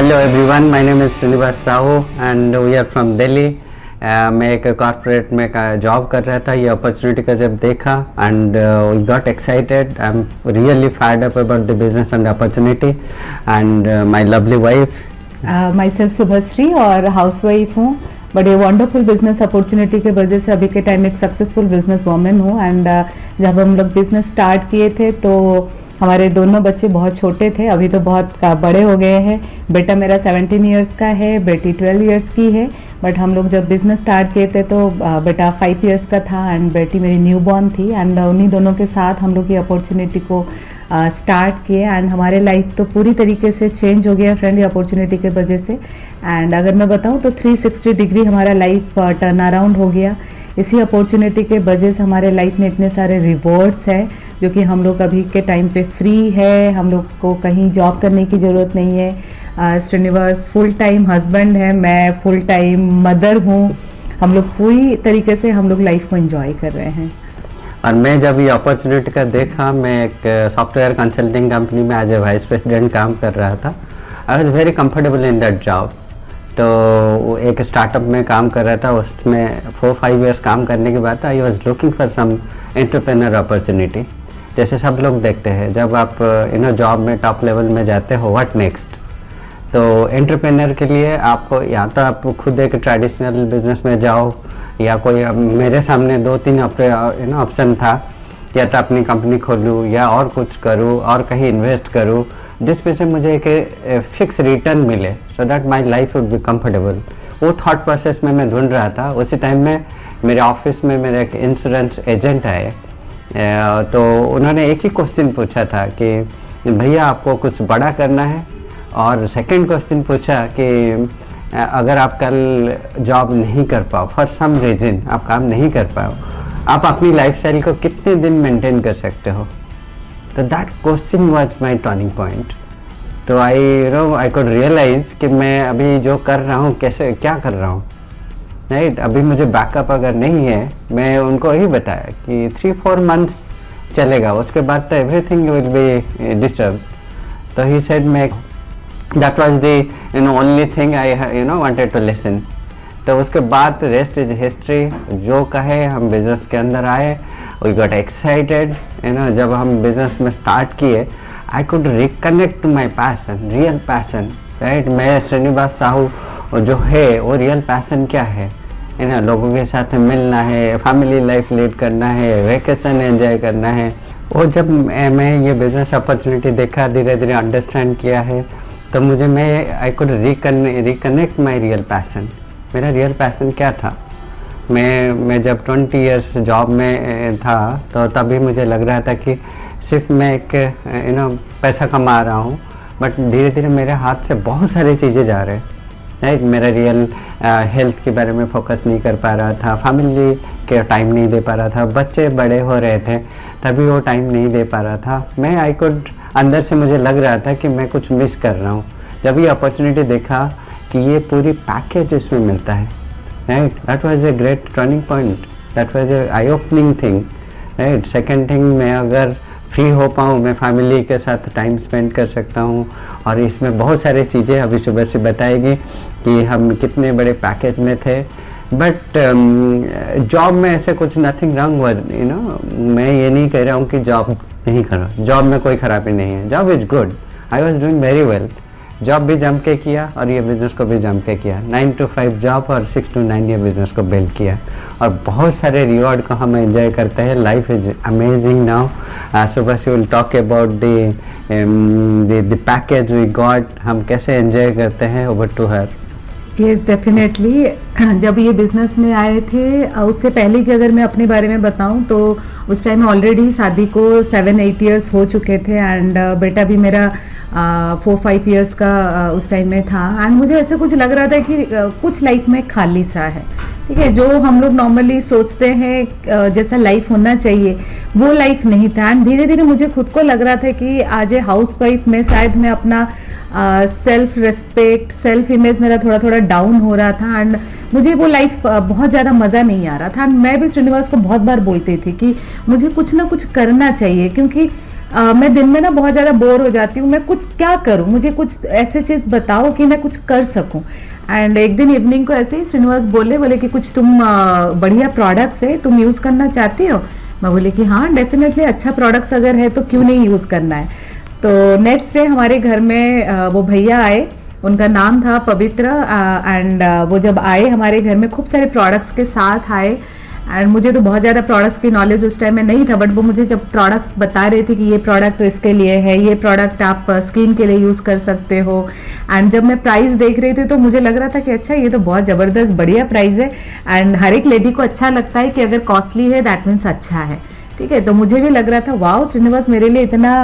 Hello everyone, my name is Srinivas Sahu and we are from Delhi. मैं एक corporate में job कर रहा था। ये अपॉर्चुनिटी का जब देखा and we got excited. I am really fired up about the business and opportunity and my lovely wife. Myself Subhashree और हाउस वाइफ हूँ, बट ये वंडरफुल बिजनेस अपॉर्चुनिटी के वजह से अभी के टाइम एक सक्सेसफुल बिजनेस वोमेन हूँ। एंड जब हम लोग बिजनेस स्टार्ट किए थे तो हमारे दोनों बच्चे बहुत छोटे थे, अभी तो बहुत बड़े हो गए हैं। बेटा मेरा 17 इयर्स का है, बेटी 12 इयर्स की है। बट हम लोग जब बिजनेस स्टार्ट किए थे तो बेटा 5 इयर्स का था एंड बेटी मेरी न्यू बॉर्न थी। एंड उन्हीं दोनों के साथ हम लोग ये अपॉर्चुनिटी को स्टार्ट किए एंड हमारे लाइफ तो पूरी तरीके से चेंज हो गया फ्रेंड, ये अपॉर्चुनिटी के वजह से। एंड अगर मैं बताऊँ तो 360 डिग्री हमारा लाइफ टर्न अराउंड हो गया। इसी अपॉर्चुनिटी के वजह से हमारे लाइफ में इतने सारे रिवॉर्ड्स हैं जो कि हम लोग अभी के टाइम पे फ्री है, हम लोग को कहीं जॉब करने की ज़रूरत नहीं है। श्रीनिवास फुल टाइम हस्बैंड है, मैं फुल टाइम मदर हूँ। हम लोग पूरी तरीके से हम लोग लाइफ को एंजॉय कर रहे हैं। और मैं जब ये अपॉर्चुनिटी का देखा, मैं एक सॉफ्टवेयर कंसल्टिंग कंपनी में एज ए वाइस प्रेसिडेंट काम कर रहा था। I was very comfortable in that job. तो एक स्टार्टअप में काम कर रहा था, उसमें 4-5 इयर्स काम करने के बाद I was looking for some entrepreneur opportunity. जैसे सब लोग देखते हैं, जब आप जॉब में टॉप लेवल में जाते हो, व्हाट नेक्स्ट। तो एंटरप्रेन्योर के लिए आपको या तो आप खुद एक ट्रेडिशनल बिजनेस में जाओ, या कोई मेरे सामने 2-3 ऑप्शन था, या तो अपनी कंपनी खोलूँ या और कुछ करूँ और कहीं इन्वेस्ट करूँ जिसमें से मुझे एक फिक्स रिटर्न मिले, so that my life would be comfortable. वो थॉट प्रोसेस में मैं ढूंढ रहा था। उसी टाइम में मेरे ऑफिस में मेरे एक इंश्योरेंस एजेंट आए, तो उन्होंने एक ही क्वेश्चन पूछा था कि भैया आपको कुछ बड़ा करना है, और सेकंड क्वेश्चन पूछा कि अगर आप कल जॉब नहीं कर पाओ, फॉर सम रीज़न आप काम नहीं कर पाओ, आप अपनी लाइफस्टाइल को कितने दिन मेंटेन कर सकते हो। तो that question was my turning point. तो आई कुड रियलाइज कि मैं अभी जो कर रहा हूँ, कैसे क्या कर रहा हूँ, राइट। अभी मुझे बैकअप अगर नहीं है, मैं उनको यही बताया कि 3-4 मंथ्स चलेगा, उसके बाद तो एवरीथिंग विल बी डिस्टर्ब। तो ही सेड मैं that was the only thing I wanted to listen. तो उसके बाद रेस्ट इज हिस्ट्री। जो कहे, हम बिजनेस के अंदर आए, वी गॉट एक्साइटेड। जब हम बिजनेस में स्टार्ट किए, I could reconnect to my passion, real passion, right. मैं श्रीनिवास साहू जो है, वो रियल पैसन क्या है लोगों के साथ मिलना है, फैमिली लाइफ लीड करना है, वेकेशन एंजॉय करना है। वो जब मैं ये बिजनेस अपॉर्चुनिटी देखा, धीरे धीरे अंडरस्टैंड किया है, तो मैं आई could reconnect my real passion. मेरा रियल पैसन क्या था। मैं जब 20 इयर्स जॉब में था, तो तभी मुझे लग रहा था कि सिर्फ मैं एक पैसा कमा रहा हूँ, बट धीरे धीरे मेरे हाथ से बहुत सारी चीज़ें जा रहे हैं, राइट। मेरा रियल हेल्थ के बारे में फोकस नहीं कर पा रहा था, फैमिली के टाइम नहीं दे पा रहा था, बच्चे बड़े हो रहे थे तभी वो टाइम नहीं दे पा रहा था। मैं अंदर से मुझे लग रहा था कि मैं कुछ मिस कर रहा हूँ। जब ये अपॉर्चुनिटी देखा कि ये पूरी पैकेज इसमें मिलता है, right, that was a great turning point, that was a I opening thing, right. Second thing, मैं अगर फ्री हो पाऊँ, मैं फैमिली के साथ टाइम स्पेंड कर सकता हूँ। और इसमें बहुत सारी चीज़ें अभी सुबह से बताएगी कि हम कितने बड़े पैकेज में थे। बट जॉब में ऐसे कुछ नथिंग रॉन्ग, मैं ये नहीं कह रहा हूँ कि जॉब नहीं करो, जॉब में कोई खराबी नहीं है, job is good. I was doing very well. Job भी जम के किया और ये बिज़नेस को भी जम के किया। 9 to 5 जॉब और 6 to 9 ये बिज़नेस को बिल्ड किया, और बहुत सारे रिवॉर्ड को हम एंजॉय करते हैं। Life is amazing now. सुबह से will talk about the package we got, हम कैसे एंजॉय करते हैं। Over to her. Yes, definitely. जब ये बिजनेस में आए थे, उससे पहले कि अगर मैं अपने बारे में बताऊं, तो उस टाइम ऑलरेडी शादी को 7-8 इयर्स हो चुके थे एंड बेटा भी मेरा 4-5 इयर्स का उस टाइम में था। एंड मुझे ऐसे कुछ लग रहा था कि कुछ लाइफ में खाली सा है, ठीक है। जो हम लोग नॉर्मली सोचते हैं जैसा लाइफ होना चाहिए, वो लाइफ नहीं था। एंड धीरे धीरे मुझे खुद को लग रहा था कि एज ए हाउस वाइफ में शायद मैं अपना सेल्फ रिस्पेक्ट, सेल्फ इमेज मेरा थोड़ा थोड़ा डाउन हो रहा था एंड मुझे वो लाइफ बहुत ज़्यादा मज़ा नहीं आ रहा था। एंड मैं भी श्रीनिवास को बहुत बार बोलती थी कि मुझे कुछ ना कुछ करना चाहिए, क्योंकि मैं दिन में ना बहुत ज़्यादा बोर हो जाती हूँ, मैं कुछ क्या करूँ, मुझे कुछ ऐसे चीज़ बताओ कि मैं कुछ कर सकूँ। एंड एक दिन इवनिंग को ऐसे ही श्रीनिवास बोले कि कुछ तुम बढ़िया प्रोडक्ट्स है, तुम यूज़ करना चाहती हो। मैं बोली कि हाँ डेफिनेटली, अच्छा प्रोडक्ट्स अगर है तो क्यों नहीं यूज़ करना है। तो नेक्स्ट डे हमारे घर में वो भैया आए, उनका नाम था पवित्र, एंड वो जब आए हमारे घर में खूब सारे प्रोडक्ट्स के साथ आए। एंड मुझे तो बहुत ज़्यादा प्रोडक्ट्स की नॉलेज उस टाइम में नहीं था, बट वो मुझे जब प्रोडक्ट्स बता रहे थे कि ये प्रोडक्ट इसके लिए है, ये प्रोडक्ट आप स्किन के लिए यूज़ कर सकते हो। एंड जब मैं प्राइस देख रही थी तो मुझे लग रहा था कि अच्छा ये तो बहुत ज़बरदस्त बढ़िया प्राइस है। एंड हर एक लेडी को अच्छा लगता है कि अगर कॉस्टली है दैट मीन्स अच्छा है, ठीक है। तो मुझे भी लग रहा था वाओ श्रीनिवास मेरे लिए इतना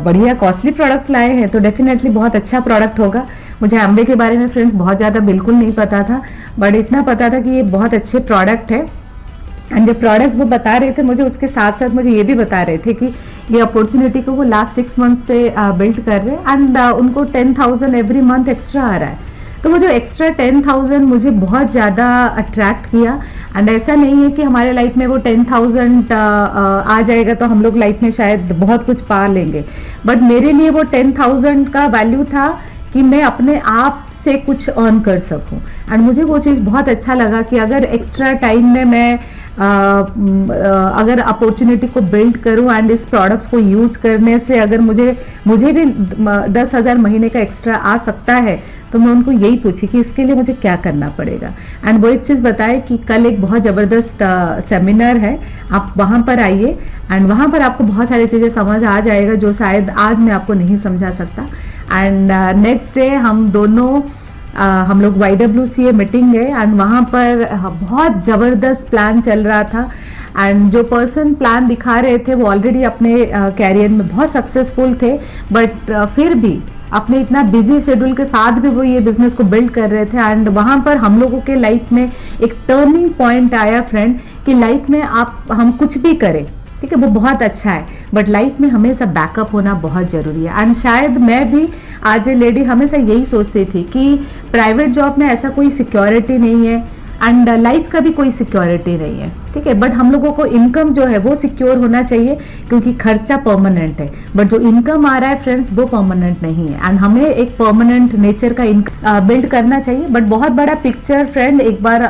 बढ़िया कॉस्टली प्रोडक्ट्स लाए हैं, तो डेफिनेटली बहुत अच्छा प्रोडक्ट होगा। मुझे अम्बे के बारे में फ्रेंड्स बहुत ज़्यादा बिल्कुल नहीं पता था, बट इतना पता था कि ये बहुत अच्छे प्रोडक्ट है। एंड जो प्रोडक्ट्स वो बता रहे थे मुझे, उसके साथ साथ मुझे ये भी बता रहे थे कि ये अपॉर्चुनिटी को वो लास्ट 6 मंथ से बिल्ड कर रहे हैं, एंड उनको 10,000 एवरी मंथ एक्स्ट्रा आ रहा है। तो वो जो एक्स्ट्रा 10,000 मुझे बहुत ज़्यादा अट्रैक्ट किया। एंड ऐसा नहीं है कि हमारे लाइफ में वो 10,000 आ जाएगा तो हम लोग लाइफ में शायद बहुत कुछ पा लेंगे, बट मेरे लिए वो 10,000 का वैल्यू था कि मैं अपने आप से कुछ अर्न कर सकूं। एंड मुझे वो चीज़ बहुत अच्छा लगा कि अगर एक्स्ट्रा टाइम में मैं अगर अपॉर्चुनिटी को बिल्ड करूं एंड इस प्रोडक्ट्स को यूज करने से अगर मुझे भी 10,000 महीने का एक्स्ट्रा आ सकता है, तो मैं उनको यही पूछी कि इसके लिए मुझे क्या करना पड़ेगा। एंड वो एक चीज़ बताए कि कल एक बहुत ज़बरदस्त सेमिनार है, आप वहाँ पर आइए एंड वहाँ पर आपको बहुत सारी चीज़ें समझ आ जाएगा जो शायद आज मैं आपको नहीं समझा सकता। एंड नेक्स्ट डे हम दोनों हम लोग YWCA मीटिंग गए एंड वहाँ पर बहुत ज़बरदस्त प्लान चल रहा था। एंड जो पर्सन प्लान दिखा रहे थे वो ऑलरेडी अपने कैरियर में बहुत सक्सेसफुल थे, बट फिर भी अपने इतना बिजी शेड्यूल के साथ भी वो ये बिजनेस को बिल्ड कर रहे थे। एंड वहाँ पर हम लोगों के लाइफ में एक टर्निंग पॉइंट आया फ्रेंड, कि लाइफ में हम कुछ भी करें, ठीक है, वो बहुत अच्छा है, बट लाइफ में हमेशा बैकअप होना बहुत ज़रूरी है। एंड शायद मैं भी आज ए लेडी हमेशा यही सोचती थी कि प्राइवेट जॉब में ऐसा कोई सिक्योरिटी नहीं है एंड लाइफ का भी कोई सिक्योरिटी नहीं है, ठीक है, बट हम लोगों को इनकम जो है वो सिक्योर होना चाहिए क्योंकि खर्चा परमानेंट है, बट जो इनकम आ रहा है फ्रेंड्स वो परमानेंट नहीं है। एंड हमें एक परमानेंट नेचर का इनकम बिल्ड करना चाहिए। बट बहुत बड़ा पिक्चर फ्रेंड, एक बार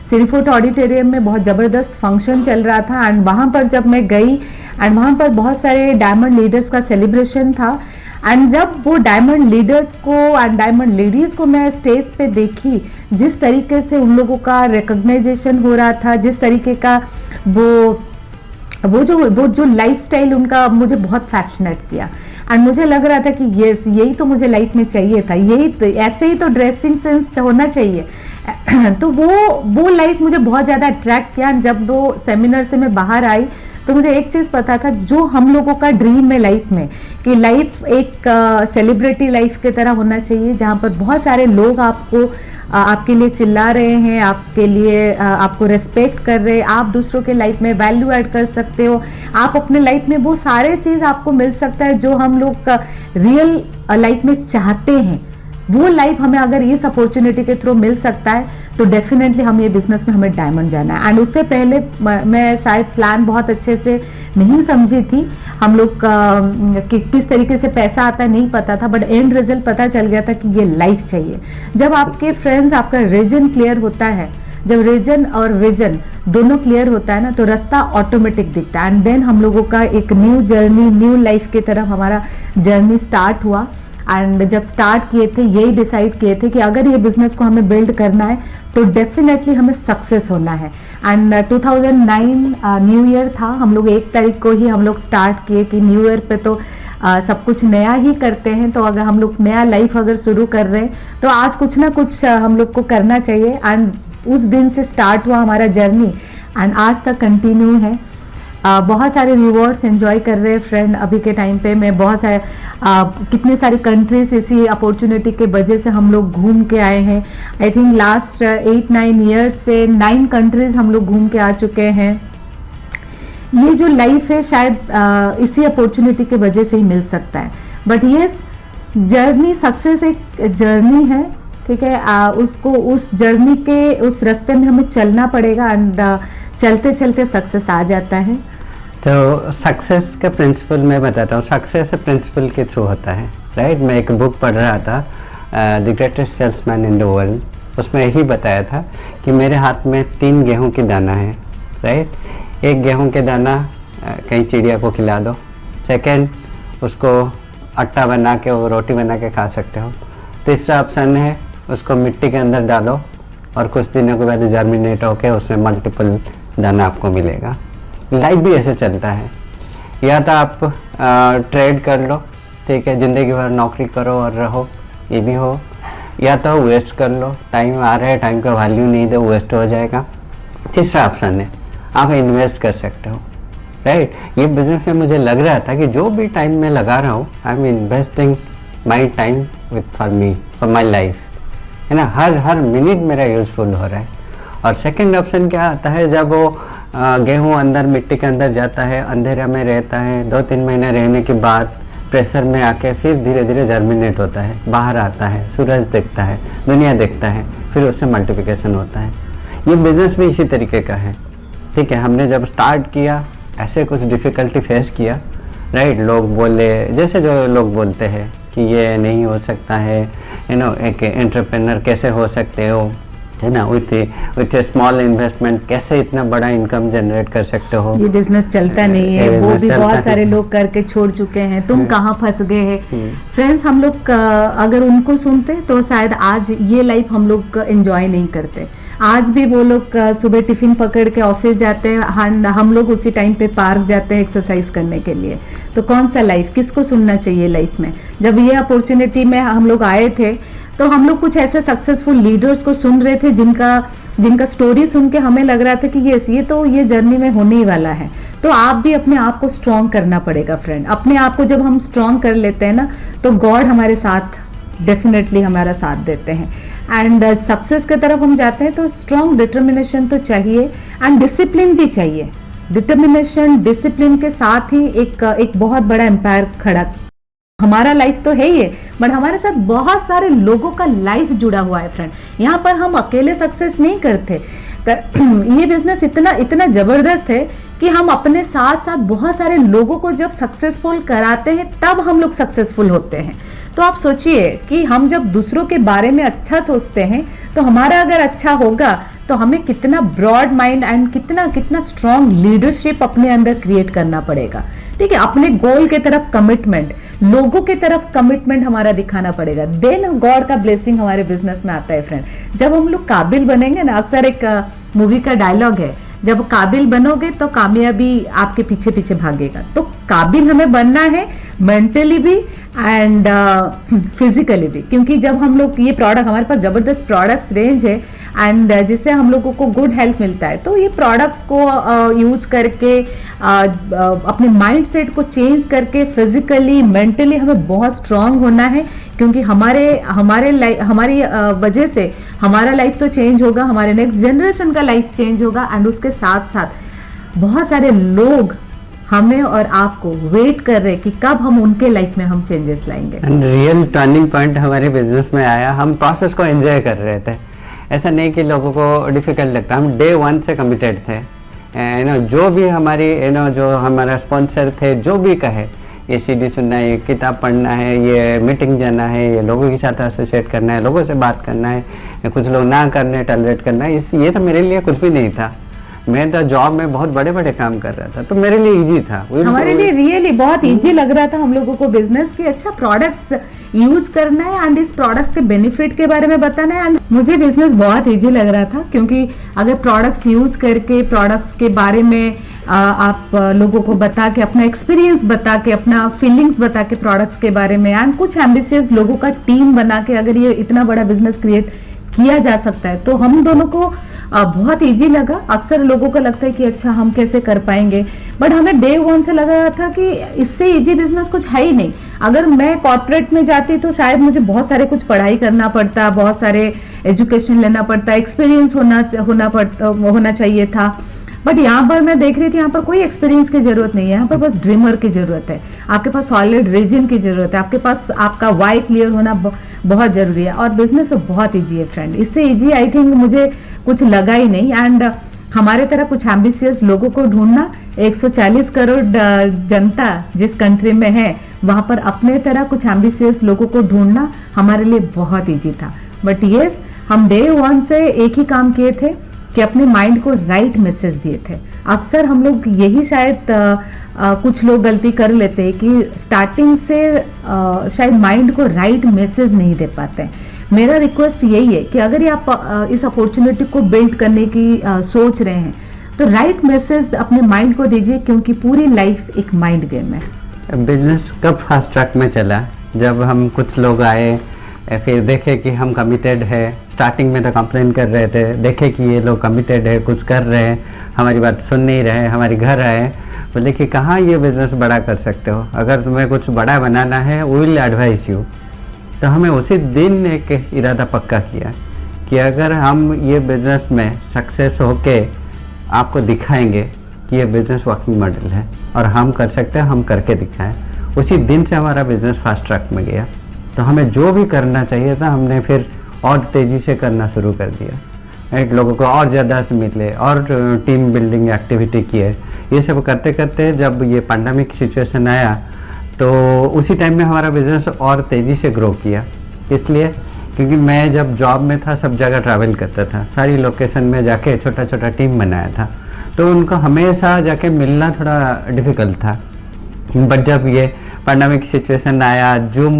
सिरीफोर्ट ऑडिटोरियम में बहुत ज़बरदस्त फंक्शन चल रहा था एंड वहाँ पर जब मैं गई एंड वहाँ पर बहुत सारे डायमंड लीडर्स का सेलिब्रेशन था। एंड जब वो डायमंड लीडर्स को एंड डायमंड लेडीज़ को मैं स्टेज पे देखी, जिस तरीके से उन लोगों का रिकग्नाइजेशन हो रहा था, जिस तरीके का वो जो लाइफस्टाइल उनका मुझे बहुत फैसिनेट किया। एंड मुझे लग रहा था कि यही तो मुझे लाइफ में चाहिए था, यही तो, ऐसे ही तो ड्रेसिंग सेंस होना चाहिए। तो वो लाइफ मुझे बहुत ज़्यादा अट्रैक्ट किया। जब वो सेमिनार से मैं बाहर आई तो मुझे एक चीज़ पता था, जो हम लोगों का ड्रीम है लाइफ में, कि लाइफ एक सेलिब्रिटी लाइफ की तरह होना चाहिए, जहाँ पर बहुत सारे लोग आपके लिए चिल्ला रहे हैं, आपके लिए आपको रेस्पेक्ट कर रहे हैं, आप दूसरों के लाइफ में वैल्यू ऐड कर सकते हो, आप अपने लाइफ में वो सारे चीज़ आपको मिल सकता है जो हम लोग रियल लाइफ में चाहते हैं। वो लाइफ हमें अगर इस अपॉर्चुनिटी के थ्रू मिल सकता है तो डेफिनेटली हम ये बिजनेस में हमें डायमंड जाना है। एंड उससे पहले मैं शायद प्लान बहुत अच्छे से नहीं समझी थी, हम लोग कि किस तरीके से पैसा आता है नहीं पता था, बट एंड रिजल्ट पता चल गया था कि ये लाइफ चाहिए। जब आपके फ्रेंड्स आपका रीजन क्लियर होता है, जब रीजन और विजन दोनों क्लियर होता है ना, तो रास्ता ऑटोमेटिक दिखता है। एंड देन हम लोगों का एक न्यू जर्नी, न्यू लाइफ की तरफ हमारा जर्नी स्टार्ट हुआ। एंड जब स्टार्ट किए थे यही डिसाइड किए थे कि अगर ये बिजनेस को हमें बिल्ड करना है तो डेफिनेटली हमें सक्सेस होना है। एंड 2009 न्यू ईयर था, हम लोग 1 तारीख को ही हम लोग स्टार्ट किए कि न्यू ईयर पे तो सब कुछ नया ही करते हैं, तो अगर हम लोग नया लाइफ अगर शुरू कर रहे हैं तो आज कुछ ना कुछ हम लोग को करना चाहिए। एंड उस दिन से स्टार्ट हुआ हमारा जर्नी एंड आज तक कंटिन्यू है। बहुत सारे रिवॉर्ड्स एंजॉय कर रहे हैं फ्रेंड अभी के टाइम पे। मैं बहुत सारे कितनी सारी कंट्रीज इसी अपॉर्चुनिटी के वजह से हम लोग घूम के आए हैं। आई थिंक लास्ट 8-9 ईयर्स से 9 कंट्रीज हम लोग घूम के आ चुके हैं। ये जो लाइफ है शायद इसी अपॉर्चुनिटी के वजह से ही मिल सकता है, बट ये जर्नी, सक्सेस एक जर्नी है, ठीक है, उसको उस जर्नी के उस रास्ते में हमें चलना पड़ेगा एंड चलते चलते सक्सेस आ जाता है। तो सक्सेस का प्रिंसिपल मैं बताता हूँ। सक्सेस प्रिंसिपल के थ्रू होता है, राइट। मैं एक बुक पढ़ रहा था, the greatest salesman in the world, उसमें यही बताया था कि मेरे हाथ में 3 गेहूं की दाना है, राइट। एक गेहूं के दाना कहीं चिड़िया को खिला दो, सेकंड उसको आटा बना के वो रोटी बना के खा सकते हो, तीसरा ऑप्शन है उसको मिट्टी के अंदर डालो और कुछ दिनों के बाद जर्मिनेट होकर उसमें मल्टीपल दाना आपको मिलेगा। लाइफ भी ऐसे चलता है, या तो आप ट्रेड कर लो, ठीक है, ज़िंदगी भर नौकरी करो और रहो, ये भी हो, या तो वेस्ट कर लो, टाइम आ रहा है, टाइम का वैल्यू नहीं दो, वेस्ट हो जाएगा। तीसरा ऑप्शन है आप इन्वेस्ट कर सकते हो, राइट। ये बिजनेस में मुझे लग रहा था कि जो भी टाइम मैं लगा रहा हूँ, I am investing my time with for me, for my life, है ना। हर मिनट मेरा यूजफुल हो रहा है। और सेकंड ऑप्शन क्या आता है, जब वो गेहूँ अंदर मिट्टी के अंदर जाता है, अंधेरा में रहता है, 2-3 महीने रहने के बाद प्रेशर में आके फिर धीरे धीरे जर्मिनेट होता है, बाहर आता है, सूरज देखता है, दुनिया देखता है, फिर उससे मल्टीप्लिकेशन होता है। ये बिजनेस भी इसी तरीके का है, ठीक है। हमने जब स्टार्ट किया ऐसे कुछ डिफ़िकल्टी फेस किया, राइट। लोग बोले, जैसे जो लोग बोलते हैं कि ये नहीं हो सकता है, यू नो, एक एंटरप्रेन्योर कैसे हो सकते हो, है ना, विथ स्मॉल इन्वेस्टमेंट कैसे इतना बड़ा इनकम जनरेट कर सकते हो, ये बिजनेस चलता नहीं है, वो भी बहुत सारे लोग करके छोड़ चुके हैं, तुम कहाँ फंस गए हैं। फ्रेंड्स, हम लोग अगर उनको सुनते तो शायद आज ये लाइफ हम लोग एंजॉय नहीं करते। आज भी वो लोग सुबह टिफिन पकड़ के ऑफिस जाते हैं, हम लोग उसी टाइम पे पार्क जाते हैं एक्सरसाइज करने के लिए। तो कौन सा लाइफ, किसको सुनना चाहिए लाइफ में? जब ये अपॉर्चुनिटी में हम लोग आए थे तो हम लोग कुछ ऐसे सक्सेसफुल लीडर्स को सुन रहे थे जिनका स्टोरी सुन के हमें लग रहा था कि ये जर्नी में होने ही वाला है। तो आप भी अपने आप को स्ट्रॉन्ग करना पड़ेगा फ्रेंड। अपने आप को जब हम स्ट्रॉन्ग कर लेते हैं ना, तो गॉड हमारे साथ डेफिनेटली हमारा साथ देते हैं। एंड सक्सेस की तरफ हम जाते हैं तो स्ट्रॉन्ग डिटर्मिनेशन तो चाहिए एंड डिसिप्लिन भी चाहिए। डिटर्मिनेशन, डिसिप्लिन के साथ ही एक बहुत बड़ा एम्पायर खड़ा। हमारा लाइफ तो है ही है, बट हमारे साथ बहुत सारे लोगों का लाइफ जुड़ा हुआ है फ्रेंड। यहाँ पर हम अकेले सक्सेस नहीं करते। ये बिजनेस इतना जबरदस्त है कि हम अपने साथ साथ बहुत सारे लोगों को जब सक्सेसफुल कराते हैं तब हम लोग सक्सेसफुल होते हैं। तो आप सोचिए कि हम जब दूसरों के बारे में अच्छा सोचते हैं तो हमारा अगर अच्छा होगा तो हमें कितना ब्रॉड माइंड एंड कितना स्ट्रॉन्ग लीडरशिप अपने अंदर क्रिएट करना पड़ेगा, ठीक है। अपने गोल के तरफ कमिटमेंट, लोगों के तरफ कमिटमेंट हमारा दिखाना पड़ेगा। देन गॉड का ब्लेसिंग हमारे बिजनेस में आता है फ्रेंड। जब हम लोग काबिल बनेंगे ना, अक्सर एक मूवी का डायलॉग है, जब काबिल बनोगे तो कामयाबी आपके पीछे पीछे भागेगा। तो काबिल हमें बनना है मेंटली भी एंड फिजिकली भी, क्योंकि जब हम लोग ये प्रोडक्ट, हमारे पास जबरदस्त प्रोडक्ट्स रेंज है एंड जिससे हम लोगों को गुड हेल्थ मिलता है। तो ये प्रोडक्ट्स को यूज करके अपने माइंड सेट को चेंज करके फिजिकली मेंटली हमें बहुत स्ट्रांग होना है, क्योंकि हमारी वजह से हमारा लाइफ तो चेंज होगा, हमारे नेक्स्ट जनरेशन का लाइफ चेंज होगा एंड उसके साथ साथ बहुत सारे लोग हमें और आपको वेट कर रहे कि कब हम उनके लाइफ में हम चेंजेस लाएंगे। रियल टर्निंग पॉइंट हमारे बिजनेस में आया, हम प्रोसेस को एंजॉय कर रहे थे। ऐसा नहीं कि लोगों को डिफिकल्ट लगता, हम डे 1 से कमिटेड थे। जो भी हमारी जो हमारा स्पॉन्सर थे, जो भी कहे, ये सीडी सुनना है, ये किताब पढ़ना है, ये मीटिंग जाना है, ये लोगों के साथ एसोसिएट करना है, लोगों से बात करना है, कुछ लोग ना करने टॉलरेट करना है, ये तो मेरे लिए कुछ भी नहीं था। मैं तो जॉब में बहुत बड़े बड़े काम कर रहा था, तो मेरे लिए इजी था। हमारे लिए रियली बहुत इजी लग रहा था हम लोगों को बिजनेस की। अच्छा प्रोडक्ट्स यूज करना है एंड इस प्रोडक्ट्स के बेनिफिट के बारे में बताना है। एंड मुझे बिजनेस बहुत इजी लग रहा था, क्योंकि अगर प्रोडक्ट्स यूज करके प्रोडक्ट्स के बारे में आप लोगों को बता के, अपना एक्सपीरियंस बता के, अपना फीलिंग्स बता के प्रोडक्ट्स के बारे में एंड कुछ एम्बिशियस लोगों का टीम बना के अगर ये इतना बड़ा बिजनेस क्रिएट किया जा सकता है, तो हम दोनों को बहुत इजी लगा। अक्सर लोगों को लगता है कि अच्छा हम कैसे कर पाएंगे, बट हमें डे 1 से लगा रहा था कि इससे इजी बिजनेस कुछ है ही नहीं। अगर मैं कॉर्पोरेट में जाती तो शायद मुझे बहुत सारे कुछ पढ़ाई करना पड़ता, बहुत सारे एजुकेशन लेना पड़ता, एक्सपीरियंस होना चाहिए था। बट यहाँ पर मैं देख रही थी, यहाँ पर कोई एक्सपीरियंस की जरूरत नहीं है, यहाँ पर बस ड्रीमर की जरूरत है। आपके पास सॉलिड रीजन की जरूरत है, आपके पास आपका वाई क्लियर होना बहुत जरूरी है। और बिजनेस तो बहुत इजी है फ्रेंड, इससे इजी आई थिंक मुझे कुछ लगा ही नहीं। एंड हमारे तरह कुछ एम्बिशियस लोगों को ढूंढना, 140 करोड़ जनता जिस कंट्री में है वहां पर अपने तरह कुछ एम्बिशियस लोगों को ढूंढना हमारे लिए बहुत इजी था। बट यस, हम डे वन से एक ही काम किए थे कि अपने माइंड को राइट मैसेज दिए थे। अक्सर हम लोग यही शायद कुछ लोग गलती कर लेते हैं कि स्टार्टिंग से शायद माइंड को राइट मैसेज नहीं दे पाते। मेरा रिक्वेस्ट यही है कि अगर ये आप इस अपॉर्चुनिटी को बिल्ड करने की सोच रहे हैं तो राइट मैसेज अपने माइंड को दीजिए, क्योंकि पूरी लाइफ एक माइंड गेम है। बिजनेस कब फास्ट ट्रैक में चला? जब हम कुछ लोग आए, फिर देखे कि हम कमिटेड है। स्टार्टिंग में तो कंप्लेन कर रहे थे, देखे कि ये लोग कमिटेड है, कुछ कर रहे हैं, हमारी बात सुन नहीं रहे, हमारे घर आए, बोले कि कहाँ ये बिज़नेस बड़ा कर सकते हो, अगर तुम्हें कुछ बड़ा बनाना है वी विल एडवाइस यू। तो हमें उसी दिन एक इरादा पक्का किया कि अगर हम ये बिज़नेस में सक्सेस होके आपको दिखाएंगे कि ये बिज़नेस वर्किंग मॉडल है और हम कर सकते हैं, हम करके दिखाएं। उसी दिन से हमारा बिज़नेस फास्ट ट्रैक में गया। तो हमें जो भी करना चाहिए था हमने फिर और तेज़ी से करना शुरू कर दिया। एक लोगों को और ज़्यादा से मिले और टीम बिल्डिंग एक्टिविटी किए। ये सब करते करते जब ये पैंडेमिक सिचुएशन आया तो उसी टाइम में हमारा बिज़नेस और तेज़ी से ग्रो किया। इसलिए क्योंकि मैं जब जॉब में था सब जगह ट्रैवल करता था, सारी लोकेशन में जाके छोटा छोटा टीम बनाया था, तो उनको हमेशा जाके मिलना थोड़ा डिफ़िकल्ट था। बट जब ये पैंडेमिक सिचुएशन आया, जूम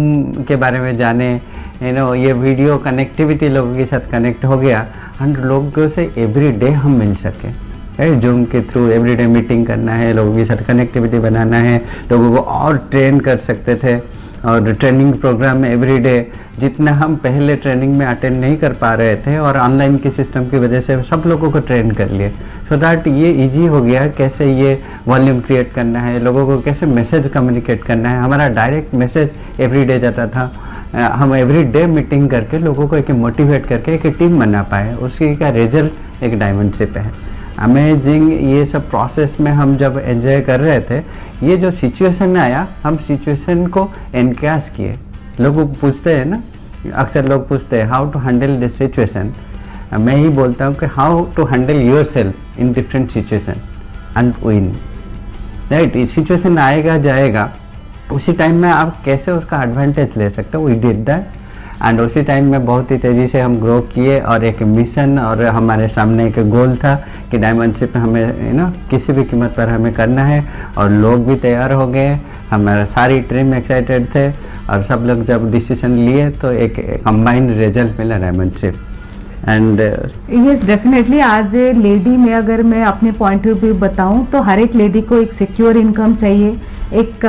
के बारे में जाने, ये वीडियो कनेक्टिविटी लोगों के साथ कनेक्ट हो गया एंड लोगों से एवरी डे हम मिल सके। जूम के थ्रू एवरीडे मीटिंग करना है, लोगों के साथ कनेक्टिविटी बनाना है, लोगों को और ट्रेन कर सकते थे। और ट्रेनिंग प्रोग्राम में एवरीडे जितना हम पहले ट्रेनिंग में अटेंड नहीं कर पा रहे थे और ऑनलाइन के सिस्टम की वजह से सब लोगों को ट्रेन कर लिए, सो दैट ये इजी हो गया कैसे ये वॉल्यूम क्रिएट करना है, लोगों को कैसे मैसेज कम्युनिकेट करना है। हमारा डायरेक्ट मैसेज एवरीडे जाता था। हम एवरीडे मीटिंग करके लोगों को एक मोटिवेट करके एक टीम बना पाए, उसी का रिजल्ट एक डायमंडशिप है। अमेजिंग ये सब प्रोसेस में हम जब एंजॉय कर रहे थे, ये जो सिचुएशन आया हम सिचुएशन को एनकैश किए। लोग पूछते हैं ना, अक्सर लोग पूछते हैं how to handle this situation. मैं ही बोलता हूँ कि how to handle yourself in different situation and win. Right, situation आएगा जाएगा, उसी टाइम में आप कैसे उसका एडवांटेज ले सकते हो, वी डिड दैट। एंड उसी टाइम में बहुत ही तेज़ी से हम ग्रो किए और एक मिशन और हमारे सामने एक गोल था कि डायमंडशिप हमें किसी भी कीमत पर हमें करना है, और लोग भी तैयार हो गए, हमारा सारी टीम एक्साइटेड थे, और सब लोग जब डिसीजन लिए तो एक कंबाइंड रिजल्ट मिला डायमंडशिप। एंड यस, डेफिनेटली आज लेडी में अगर मैं अपने पॉइंट ऑफ व्यू बताऊं तो हर एक लेडी को एक सिक्योर इनकम चाहिए, एक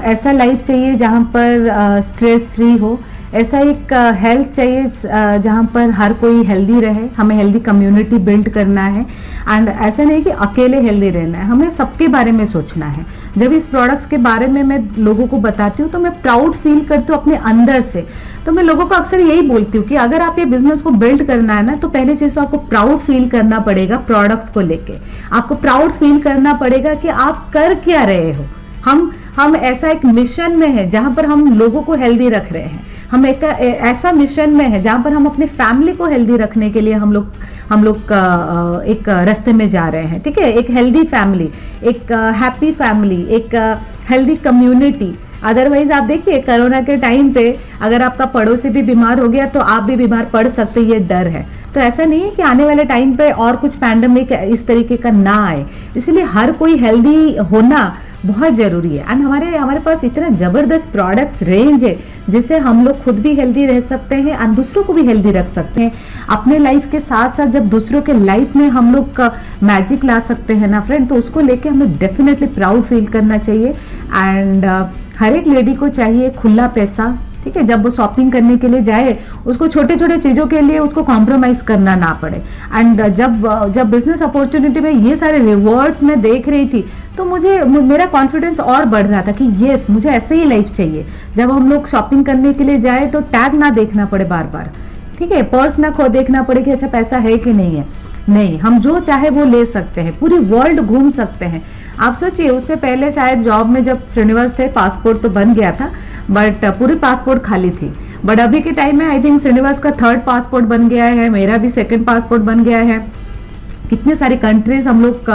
ऐसा लाइफ चाहिए जहां पर स्ट्रेस फ्री हो, ऐसा एक हेल्थ चाहिए जहाँ पर हर कोई हेल्दी रहे। हमें हेल्दी कम्युनिटी बिल्ड करना है एंड ऐसा नहीं कि अकेले हेल्दी रहना है, हमें सबके बारे में सोचना है। जब इस प्रोडक्ट्स के बारे में मैं लोगों को बताती हूँ तो मैं प्राउड फील करती हूँ अपने अंदर से। तो मैं लोगों को अक्सर यही बोलती हूँ कि अगर आप ये बिजनेस को बिल्ड करना है ना, तो पहली चीज तो आपको प्राउड फील करना पड़ेगा प्रोडक्ट्स को लेके। आपको प्राउड फील करना पड़ेगा कि आप कर क्या रहे हो। हम ऐसा एक मिशन में है जहां पर हम लोगों को हेल्दी रख रहे हैं। हम एक ऐसा मिशन में है जहां पर हम अपने फैमिली को हेल्दी रखने के लिए हम लोग एक रास्ते में जा रहे हैं। ठीक है, एक हेल्दी फैमिली, एक हैप्पी फैमिली, एक हेल्दी कम्युनिटी। अदरवाइज आप देखिए कोरोना के टाइम पे अगर आपका पड़ोसी भी बीमार हो गया तो आप भी बीमार पड़ सकते, ये डर है। तो ऐसा नहीं है कि आने वाले टाइम पे और कुछ पैंडेमिक इस तरीके का ना आए, इसलिए हर कोई हेल्दी होना बहुत जरूरी है। एंड हमारे पास इतना जबरदस्त प्रोडक्ट्स रेंज है जिससे हम लोग खुद भी हेल्दी रह सकते हैं और दूसरों को भी हेल्दी रख सकते हैं। अपने लाइफ के साथ साथ जब दूसरों के लाइफ में हम लोग का मैजिक ला सकते हैं ना फ्रेंड, तो उसको लेके हमें डेफिनेटली प्राउड फील करना चाहिए। एंड हर एक लेडी को चाहिए खुला पैसा। ठीक है, जब वो शॉपिंग करने के लिए जाए उसको छोटे छोटे चीजों के लिए उसको कॉम्प्रोमाइज करना ना पड़े। एंड जब बिजनेस अपॉर्चुनिटी में ये सारे रिवॉर्ड्स मैं देख रही थी तो मेरा कॉन्फिडेंस और बढ़ रहा था कि यस, मुझे ऐसे ही लाइफ चाहिए। जब हम लोग शॉपिंग करने के लिए जाए तो टैग ना देखना पड़े बार बार, ठीक है, पर्स ना खो देखना पड़े कि अच्छा पैसा है कि नहीं है। नहीं, हम जो चाहे वो ले सकते हैं, पूरी वर्ल्ड घूम सकते हैं। आप सोचिए, उससे पहले शायद जॉब में जब श्रीनिवास थे पासपोर्ट तो बन गया था, बट पूरी पासपोर्ट खाली थी। बट अभी के टाइम में आई थिंक श्रीनिवास का 3rd पासपोर्ट बन गया है, मेरा भी 2nd पासपोर्ट बन गया है कितने सारे कंट्रीज हम लोग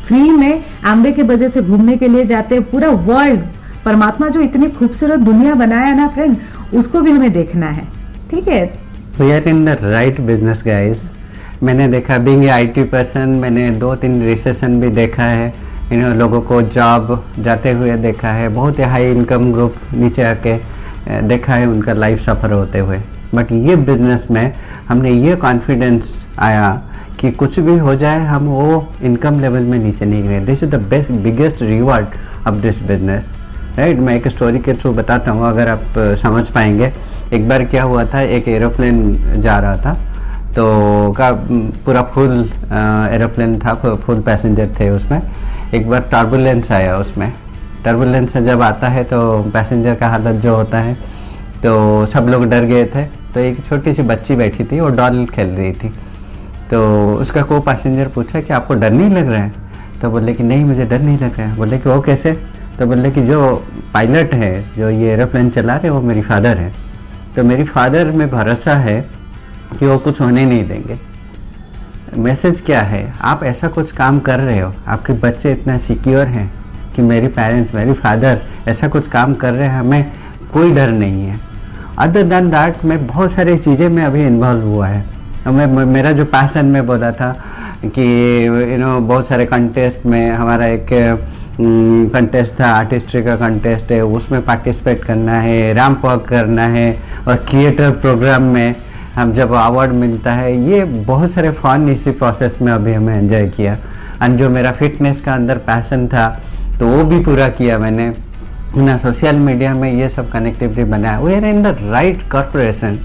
फ्री में एम्बे के वजह से घूमने के लिए जाते हैं। पूरा वर्ल्ड, परमात्मा जो इतनी खूबसूरत दुनिया बनाया ना फ्रेंड, उसको भी हमें देखना है। ठीक है, we are in the right business guys. मैंने देखा, बीइंग ए IT पर्सन, मैंने 2-3 रिसेशन भी देखा है, इन लोगों को जॉब जाते हुए देखा है, बहुत ही हाई इनकम ग्रुप नीचे आके देखा है उनका लाइफ सफ़र होते हुए। बट ये बिजनेस में हमने ये कॉन्फिडेंस आया कि कुछ भी हो जाए हम वो इनकम लेवल में नीचे नहीं गए। This is the best biggest reward of this business, right. मैं एक स्टोरी के थ्रू बताता हूँ, अगर आप समझ पाएंगे। एक बार क्या हुआ था, एक एरोप्लेन जा रहा था, तो का पूरा फुल एरोप्लेन था, फुल पैसेंजर थे उसमें। एक बार टर्बुलेंस आया, उसमें टर्बुलेंस जब आता है तो पैसेंजर का हालत जो होता है, तो सब लोग डर गए थे। तो एक छोटी सी बच्ची बैठी थी, वो डॉल खेल रही थी। तो उसका को पैसेंजर पूछा कि आपको डर नहीं लग रहा है? तो बोले कि नहीं, मुझे डर नहीं लग रहा है। बोले कि वो कैसे? तो बोले कि जो पायलट है, जो ये एरोप्लेन चला रहे, वो मेरी फादर है। तो मेरी फादर में भरोसा है कि वो कुछ होने नहीं देंगे। मैसेज क्या है? आप ऐसा कुछ काम कर रहे हो, आपके बच्चे इतना सिक्योर हैं कि मेरी पेरेंट्स, मेरी फादर ऐसा कुछ काम कर रहे हैं, हमें कोई डर नहीं है। अदर दैन दैट मैं बहुत सारी चीज़ें में अभी इन्वॉल्व हुआ है। मेरा जो पैसन में बोला था कि बहुत सारे कंटेस्ट में, हमारा एक कंटेस्ट था, आर्टिस्ट्री का कंटेस्ट है, उसमें पार्टिसिपेट करना है, रैंप वॉक करना है, और थिएटर प्रोग्राम में हम जब अवार्ड मिलता है, ये बहुत सारे फन इसी प्रोसेस में अभी हमें एंजॉय किया। एंड जो मेरा फिटनेस का अंदर पैसन था, तो वो भी पूरा किया मैंने ना। सोशल मीडिया में ये सब कनेक्टिविटी बनाया। We are in the right corporation,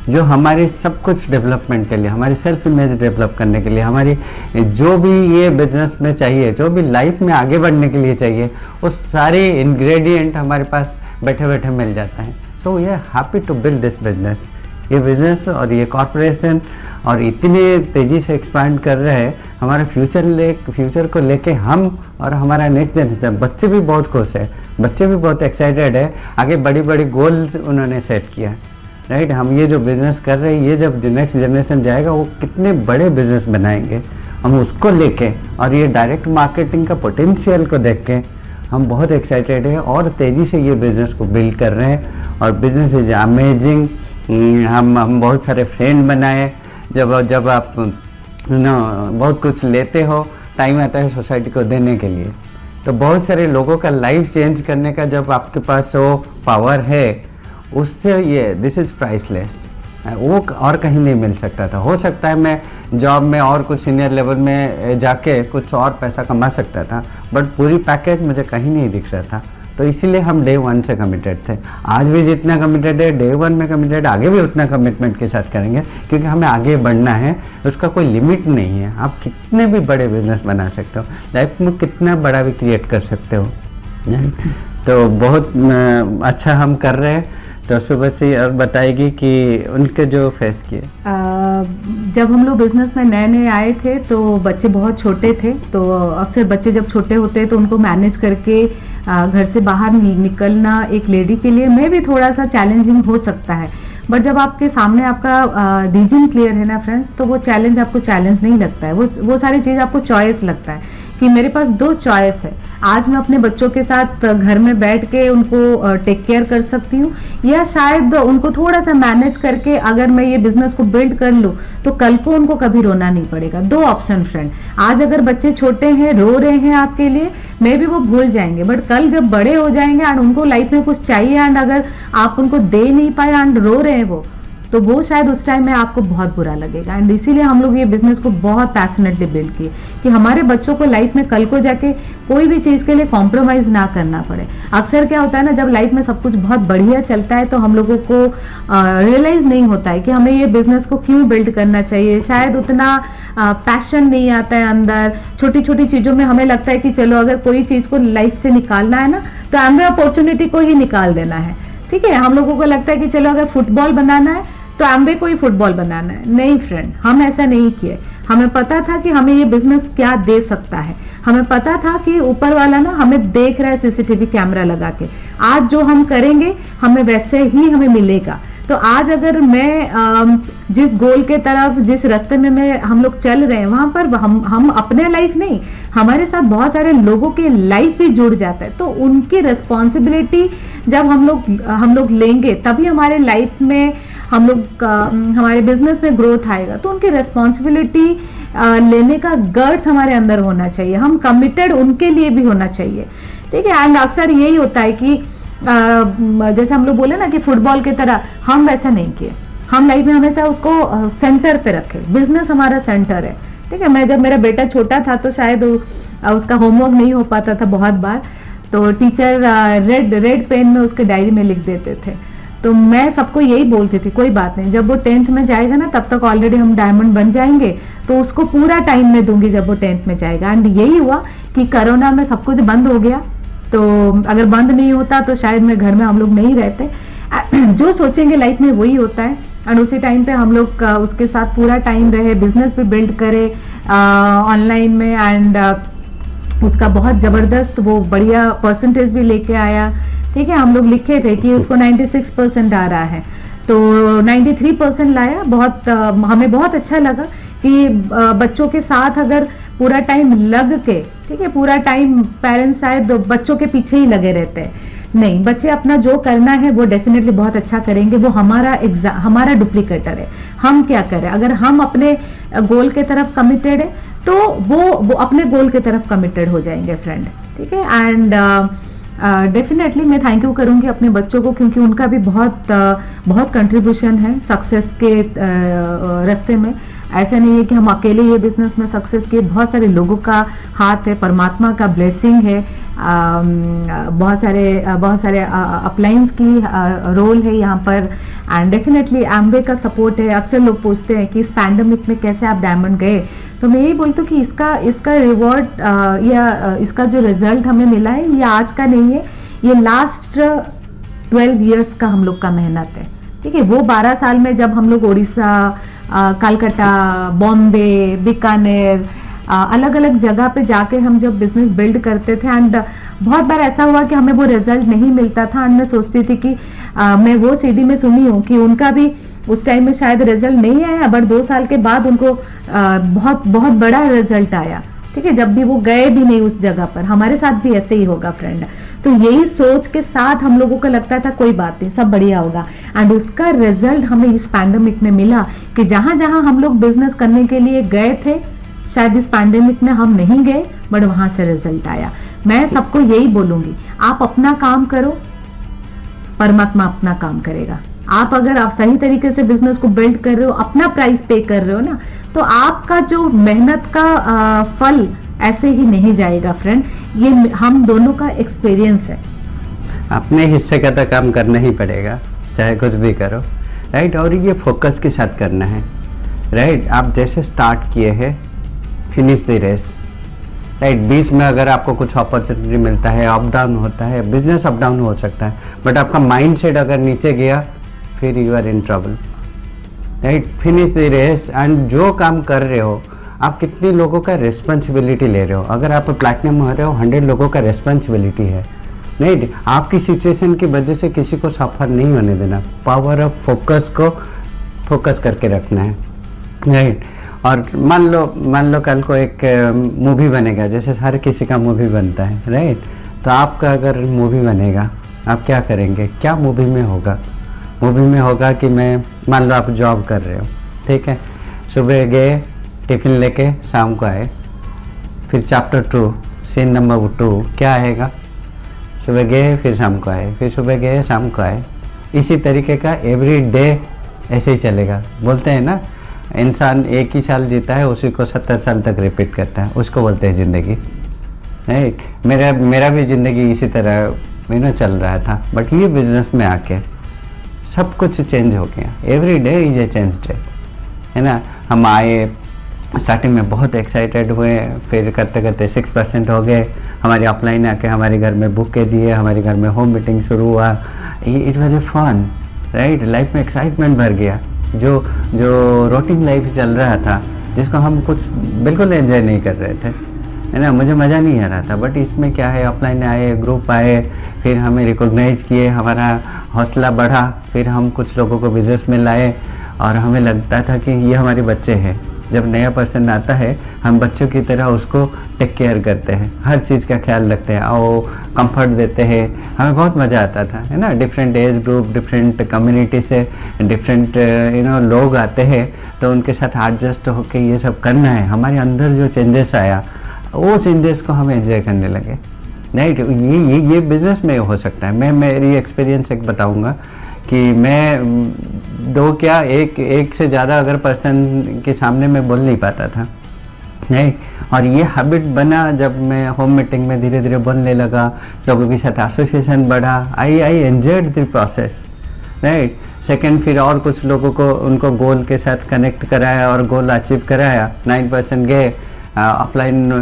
जो हमारी सब कुछ डेवलपमेंट के लिए, हमारी सेल्फ इमेज डेवलप करने के लिए, हमारी जो भी ये बिजनेस में चाहिए, जो भी लाइफ में आगे बढ़ने के लिए चाहिए, वो सारे इंग्रेडिएंट हमारे पास बैठे बैठे मिल जाता है। So we are happy to build this business. ये बिजनेस और ये कॉर्पोरेशन और इतने तेज़ी से एक्सपांड कर रहे हैं, हमारे फ्यूचर को लेके हम और हमारा नेक्स्ट जनरेशन, बच्चे भी बहुत खुश है, बच्चे भी बहुत एक्साइटेड है। आगे बड़ी बड़ी गोल्स उन्होंने सेट किया है, राइट। हम ये जो बिज़नेस कर रहे हैं, ये जब नेक्स्ट जनरेशन जाएगा, वो कितने बड़े बिजनेस बनाएंगे, हम उसको लेके और ये डायरेक्ट मार्केटिंग का पोटेंशियल को देख के हम बहुत एक्साइटेड हैं और तेज़ी से ये बिज़नेस को बिल्ड कर रहे हैं। और बिज़नेस इज अमेजिंग। हम बहुत सारे फ्रेंड बनाए। जब आप बहुत कुछ लेते हो, टाइम आता है सोसाइटी को देने के लिए, तो बहुत सारे लोगों का लाइफ चेंज करने का जब आपके पास वो पावर है, उससे ये दिस इज़ प्राइसलेस। वो और कहीं नहीं मिल सकता था। हो सकता है मैं जॉब में और कुछ सीनियर लेवल में जाके कुछ और पैसा कमा सकता था, बट पूरी पैकेज मुझे कहीं नहीं दिख रहा था। तो इसीलिए हम डे 1 से कमिटेड थे। आज भी जितना कमिटेड है, डे 1 में कमिटेड, आगे भी उतना कमिटमेंट के साथ करेंगे, क्योंकि हमें आगे बढ़ना है। उसका कोई लिमिट नहीं है। आप कितने भी बड़े बिजनेस बना सकते हो, लाइफ में कितना बड़ा भी क्रिएट कर सकते हो। तो बहुत अच्छा हम कर रहे हैं। तो सुबह से और बताएगी कि उनके जो फेस किए। जब हम लोग बिजनेस में नए नए आए थे, तो बच्चे बहुत छोटे थे। तो अक्सर बच्चे जब छोटे होते हैं, तो उनको मैनेज करके घर से बाहर निकलना एक लेडी के लिए में भी थोड़ा सा चैलेंजिंग हो सकता है। बट जब आपके सामने आपका रीजन क्लियर है ना फ्रेंड्स, तो वो चैलेंज आपको चैलेंज नहीं लगता है। वो सारी चीज़ आपको चॉइस लगता है कि मेरे पास 2 चॉइस है। आज मैं अपने बच्चों के साथ घर में बैठ के उनको टेक केयर कर सकती हूँ, या शायद उनको थोड़ा सा मैनेज करके अगर मैं ये बिजनेस को बिल्ड कर लूँ, तो कल को उनको कभी रोना नहीं पड़ेगा। 2 ऑप्शन फ्रेंड। आज अगर बच्चे छोटे हैं, रो रहे हैं आपके लिए, मे भी वो भूल जाएंगे, बट कल जब बड़े हो जाएंगे एंड उनको लाइफ में कुछ चाहिए एंड अगर आप उनको दे नहीं पाए एंड रो रहे हैं वो, तो वो शायद उस टाइम में आपको बहुत बुरा लगेगा। एंड इसीलिए हम लोग ये बिजनेस को बहुत पैशनेटली बिल्ड किए कि हमारे बच्चों को लाइफ में कल को जाके कोई भी चीज़ के लिए कॉम्प्रोमाइज़ ना करना पड़े। अक्सर क्या होता है ना, जब लाइफ में सब कुछ बहुत बढ़िया चलता है, तो हम लोगों को रियलाइज़ नहीं होता है कि हमें ये बिजनेस को क्यों बिल्ड करना चाहिए। शायद उतना पैशन नहीं आता है अंदर। छोटी छोटी चीज़ों में हमें लगता है कि चलो अगर कोई चीज़ को लाइफ से निकालना है ना, तो हमें अपॉर्चुनिटी को ही निकाल देना है। ठीक है, हम लोगों को लगता है कि चलो अगर फुटबॉल बनाना है तो एम्बे को ही फुटबॉल बनाना है। नहीं फ्रेंड, हम ऐसा नहीं किए। हमें पता था कि हमें ये बिजनेस क्या दे सकता है। हमें पता था कि ऊपर वाला ना हमें देख रहा है सीसीटीवी कैमरा लगा के। आज जो हम करेंगे हमें वैसे ही हमें मिलेगा। तो आज अगर मैं जिस गोल के तरफ, जिस रास्ते में मैं हम लोग चल रहे हैं, वहां पर हम अपने लाइफ नहीं, हमारे साथ बहुत सारे लोगों के लाइफ भी जुड़ जाता है। तो उनकी रिस्पॉन्सिबिलिटी जब हम लोग लेंगे, तभी हमारे लाइफ में हमारे बिजनेस में ग्रोथ आएगा। तो उनकी रिस्पॉन्सिबिलिटी लेने का गर्ड्स हमारे अंदर होना चाहिए, हम कमिटेड उनके लिए भी होना चाहिए, ठीक है। एंड अक्सर यही होता है कि जैसे हम लोग बोले ना कि फुटबॉल की तरह हम वैसा नहीं किए, हम लाइफ में हमेशा उसको सेंटर पे रखे, बिजनेस हमारा सेंटर है, ठीक है। मैं जब मेरा बेटा छोटा था तो शायद उसका होमवर्क नहीं हो पाता था बहुत बार, तो टीचर रेड पेन में उसके डायरी में लिख देते थे। तो मैं सबको यही बोलती थी, कोई बात नहीं, जब वो 10th में जाएगा ना तब तक ऑलरेडी हम डायमंड बन जाएंगे, तो उसको पूरा टाइम में दूंगी जब वो 10th में जाएगा। एंड यही हुआ कि कोरोना में सब कुछ बंद हो गया, तो अगर बंद नहीं होता तो शायद मैं घर में हम लोग नहीं रहते। जो सोचेंगे लाइफ में वही होता है। एंड उसी टाइम पे हम लोग उसके साथ पूरा टाइम रहे, बिजनेस भी बिल्ड करे ऑनलाइन में, एंड उसका बहुत जबरदस्त वो बढ़िया परसेंटेज भी लेके आया, ठीक है। हम लोग लिखे थे कि उसको 96% आ रहा है, तो 93% लाया। बहुत हमें बहुत अच्छा लगा कि बच्चों के साथ अगर पूरा टाइम लग के, ठीक है, पूरा टाइम पेरेंट्स शायद बच्चों के पीछे ही लगे रहते हैं, नहीं, बच्चे अपना जो करना है वो डेफिनेटली बहुत अच्छा करेंगे, वो हमारा डुप्लीकेटर है। हम क्या करें, अगर हम अपने गोल के तरफ कमिटेड है तो वो अपने गोल के तरफ कमिटेड हो जाएंगे फ्रेंड, ठीक है। एंड डेफिनेटली मैं थैंक यू करूंगी अपने बच्चों को, क्योंकि उनका भी बहुत कंट्रीब्यूशन है सक्सेस के रास्ते में। ऐसा नहीं है कि हम अकेले ये बिजनेस में सक्सेस किए, बहुत सारे लोगों का हाथ है, परमात्मा का ब्लेसिंग है, बहुत सारे अपलाइंस की रोल है यहाँ पर, एंड डेफिनेटली एम्वे का सपोर्ट है। अक्सर लोग पूछते हैं कि इस पैंडेमिक में कैसे आप डायमंड गए, तो मैं यही बोलती हूँ कि इसका रिवॉर्ड या इसका जो रिजल्ट हमें मिला है ये आज का नहीं है, ये लास्ट 12 इयर्स का हम लोग का मेहनत है, ठीक है। वो 12 साल में जब हम लोग उड़ीसा, कलकत्ता, बॉम्बे, बीकानेर, अलग अलग जगह पे जाके हम जब बिजनेस बिल्ड करते थे, एंड बहुत बार ऐसा हुआ कि हमें वो रिजल्ट नहीं मिलता था, एंड मैं सोचती थी कि मैं वो सीडी में सुनी हूँ कि उनका भी उस टाइम में शायद रिजल्ट नहीं आया, बट 2 साल के बाद उनको बहुत बड़ा रिजल्ट आया, ठीक है, जब भी वो गए भी नहीं उस जगह पर। हमारे साथ भी ऐसे ही होगा फ्रेंड। तो यही सोच के साथ हम लोगों को लगता था कोई बात नहीं, सब बढ़िया होगा, एंड उसका रिजल्ट हमें इस पैंडेमिक में मिला कि जहां जहां हम लोग बिजनेस करने के लिए गए थे, शायद इस पैंडेमिक में हम नहीं गए, बट वहां से रिजल्ट आया। मैं सबको यही बोलूंगी, आप अपना काम करो, परमात्मा अपना काम करेगा। आप अगर आप सही तरीके से बिजनेस को बिल्ड कर रहे हो, अपना प्राइस पे कर रहे हो ना, तो आपका जो मेहनत का फल ऐसे ही नहीं जाएगा फ्रेंड। ये हम दोनों का एक्सपीरियंस है। अपने हिस्से का तो काम करना ही पड़ेगा, चाहे कुछ भी करो, राइट। और ये फोकस के साथ करना है, राइट। आप जैसे स्टार्ट किए हैं, फिनिश द रेस, राइट। बीच में अगर आपको कुछ अपॉर्चुनिटी मिलता है, अप डाउन होता है, बिजनेस अप डाउन हो सकता है, बट आपका माइंड सेट अगर नीचे गया फिर you are in trouble, right. Finish the race. And जो काम कर रहे हो आप कितने लोगों का रिस्पॉन्सिबिलिटी ले रहे हो। अगर आप प्लैटिनम हो रहे हो, 100 लोगों का रिस्पॉन्सिबिलिटी है, राइट। आपकी सिचुएशन की वजह से किसी को सफर नहीं होने देना, पावर ऑफ फोकस को फोकस करके रखना है, राइट। और मान लो कल को एक मूवी बनेगा, जैसे हर किसी का मूवी बनता है, राइट। तो आपका अगर मूवी बनेगा, आप क्या करेंगे, क्या मूवी में होगा? मूवी में होगा कि मैं, मान लो आप जॉब कर रहे हो, ठीक है, सुबह गए टिफिन लेके शाम को आए, फिर चैप्टर 2 सीन नंबर 2 क्या आएगा, सुबह गए फिर शाम को आए, फिर सुबह गए शाम को आए। इसी तरीके का एवरी डे ऐसे ही चलेगा। बोलते हैं ना, इंसान एक ही साल जीता है, उसी को 70 साल तक रिपीट करता है, उसको बोलते हैं ज़िंदगी, राइट। मेरा भी ज़िंदगी इसी तरह चल रहा था, बट ये बिजनेस में आके सब कुछ चेंज हो गया। Every day is a change day, है ना। हम आए, स्टार्टिंग में बहुत एक्साइटेड हुए, फिर करते करते 6% हो गए। हमारी ऑफलाइन आके हमारे घर में बुक के दिए, हमारे घर में होम मीटिंग शुरू हुआ। It was a fun, right. Life में एक्साइटमेंट भर गया। जो रूटीन लाइफ चल रहा था, जिसको हम कुछ बिल्कुल एंजॉय नहीं कर रहे थे, है ना, मुझे मज़ा नहीं आ रहा था। बट इसमें क्या है, ऑफलाइन आए, ग्रुप आए, फिर हमें रिकॉग्नाइज किए, हमारा हौसला बढ़ा, फिर हम कुछ लोगों को बिजनेस में लाए और हमें लगता था कि ये हमारे बच्चे हैं। जब नया पर्सन आता है हम बच्चों की तरह उसको टेक केयर करते हैं, हर चीज़ का ख्याल रखते हैं और कंफर्ट देते हैं। हमें बहुत मज़ा आता था, है ना। Different age group, different community से डिफरेंट लोग आते हैं, तो उनके साथ एडजस्ट होकर ये सब करना है। हमारे अंदर जो चेंजेस आया वो चेंजेस को हम एंजॉय करने लगे। राइट, ये बिजनेस में हो सकता है। मैं मेरी एक्सपीरियंस एक बताऊंगा कि मैं दो क्या एक से ज़्यादा अगर पर्सन के सामने मैं बोल नहीं पाता था, नहीं। और ये हैबिट बना जब मैं होम मीटिंग में धीरे धीरे बोलने लगा, लोगों के साथ एसोसिएशन बढ़ा। I enjoyed the process, right. Second, फिर और कुछ लोगों को उनको गोल के साथ कनेक्ट कराया और गोल अचीव कराया। 9% गए, upline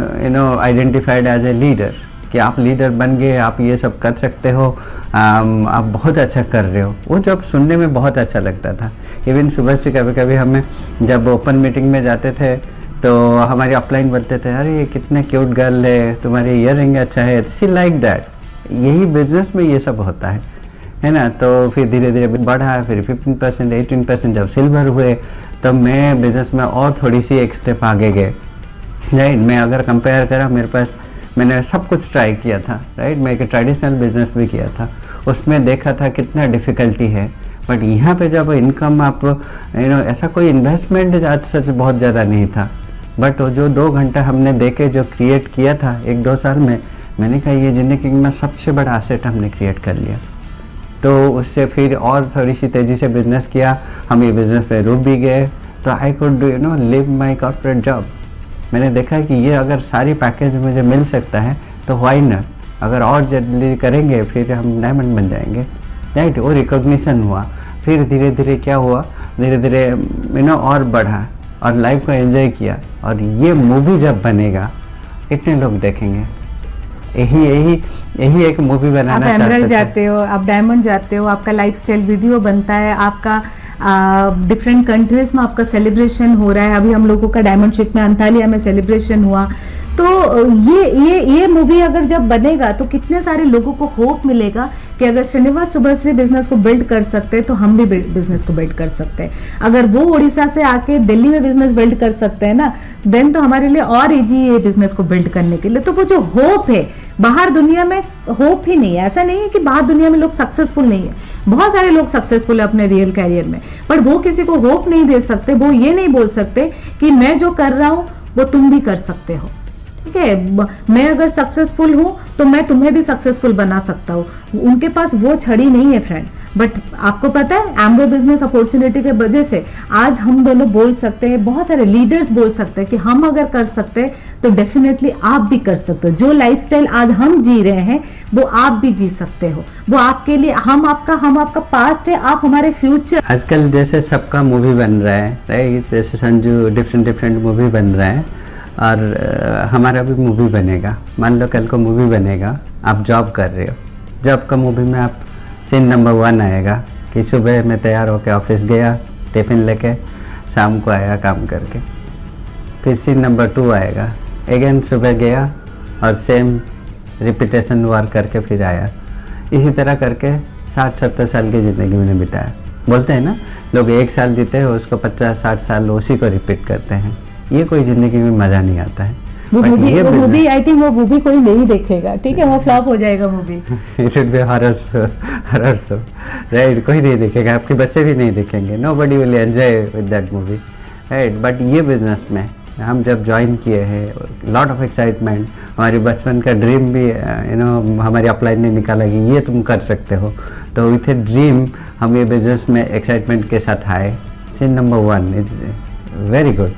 identified as a leader कि आप लीडर बन गए, आप ये सब कर सकते हो, आप बहुत अच्छा कर रहे हो। वो जब सुनने में बहुत अच्छा लगता था। इवन सुबह से कभी कभी हमें जब ओपन मीटिंग में जाते थे तो हमारे अपलाइन बोलते थे, अरे ये कितने क्यूट गर्ल है, तुम्हारी ईयरिंग अच्छा है, सी लाइक दैट। यही बिजनेस में ये सब होता है ना। तो फिर धीरे धीरे बढ़ा, फिर 15%, 18%, जब सिल्वर हुए तब मैं बिजनेस में और थोड़ी सी एक स्टेप आगे गए। राइट, मैं अगर कंपेयर करा, मेरे पास मैंने सब कुछ ट्राई किया था। राइट, मैं एक ट्रेडिशनल बिजनेस भी किया था, उसमें देखा था कितना डिफ़िकल्टी है। बट यहाँ पे जब इनकम आप ऐसा कोई इन्वेस्टमेंट आज सच बहुत ज़्यादा नहीं था, बट जो 2 घंटा हमने देके जो क्रिएट किया था 1-2 साल में, मैंने कहा ये ज़िंदगी में सबसे बड़ा एसेट हमने क्रिएट कर लिया। तो उससे फिर और थोड़ी सी तेज़ी से बिजनेस किया, हम ये बिजनेस में डूब भी गए। तो I could live my corporate job. मैंने देखा कि ये अगर सारी पैकेज मुझे मिल सकता है तो व्हाई नॉट, अगर और जल्दी करेंगे फिर हम डायमंड बन जाएंगे। राइट, वो रिकॉग्निशन हुआ। फिर धीरे धीरे क्या हुआ, धीरे धीरे और बढ़ा और लाइफ को एंजॉय किया। और ये मूवी जब बनेगा कितने लोग देखेंगे, यही एक मूवी बनाना चाहते हो। आप एमरल्ड जाते हो, आप डायमंड जाते हो, आपका लाइफस्टाइल वीडियो बनता है, आपका डिफरेंट कंट्रीज में आपका सेलिब्रेशन हो रहा है। अभी हम लोगों का डायमंड शिप में अंतालिया में सेलिब्रेशन हुआ। तो ये मूवी अगर जब बनेगा तो कितने सारे लोगों को होप मिलेगा कि अगर श्रीनिवास शुभश्री बिजनेस को बिल्ड कर सकते हैं तो हम भी बिजनेस को बिल्ड कर सकते हैं। अगर वो उड़ीसा से आके दिल्ली में बिजनेस बिल्ड कर सकते हैं ना, देन तो हमारे लिए और इजी है बिजनेस को बिल्ड करने के लिए। तो वो जो होप है, बाहर दुनिया में होप ही नहीं है। ऐसा नहीं है कि बाहर दुनिया में लोग सक्सेसफुल नहीं है, बहुत सारे लोग सक्सेसफुल है अपने रियल कैरियर में, पर वो किसी को होप नहीं दे सकते। वो ये नहीं बोल सकते कि मैं जो कर रहा हूं वो तुम भी कर सकते हो। ठीक है, मैं अगर सक्सेसफुल हूं तो मैं तुम्हें भी सक्सेसफुल बना सकता हूं। उनके पास वो छड़ी नहीं है फ्रेंड। बट आपको पता है एम्वे बिजनेस अपॉर्चुनिटी के वजह से आज हम दोनों बोल सकते हैं, बहुत सारे लीडर्स बोल सकते हैं कि हम अगर कर सकते हैं तो डेफिनेटली आप भी कर सकते हो। जो लाइफस्टाइल आज हम जी रहे हैं वो आप भी जी सकते हो। वो आपके लिए, हम आपका पास्ट है, आप हमारे फ्यूचर। आजकल जैसे सबका मूवी बन रहा है, राइट, जैसे संजू डिफरेंट मूवी बन रहा है और हमारा भी मूवी बनेगा। मान लो कल को मूवी बनेगा, आप जॉब कर रहे हो, जॉब का मूवी में आप सीन नंबर 1 आएगा कि सुबह मैं तैयार होकर ऑफिस गया, टिफिन लेके, शाम को आया काम करके। फिर सीन नंबर 2 आएगा, अगेन सुबह गया और सेम रिपीटेशन वर्क करके फिर आया। इसी तरह करके 60-70 साल की ज़िंदगी मैंने बिताया। बोलते हैं ना लोग 1 साल जीते हैं उसको 50-60 साल उसी को रिपीट करते हैं। ये कोई ज़िंदगी में मज़ा नहीं आता है। वो मूवी आई थिंक वो मूवी कोई नहीं देखेगा, ठीक है, वो फ्लॉप हो जाएगा movie. It would be horror show, right, कोई नहीं देखेगा, आपके बच्चे भी नहीं देखेंगे, nobody will enjoy with that movie, right. But ये बिजनेस में हम जब ज्वाइन किए हैं, लॉट ऑफ एक्साइटमेंट, हमारे बचपन का ड्रीम भी हमारे अपलाइन ने निकाला कि ये तुम कर सकते हो। तो विथ ए ड्रीम हम ये बिजनेस में एक्साइटमेंट के साथ आए। Scene number 1 is very good,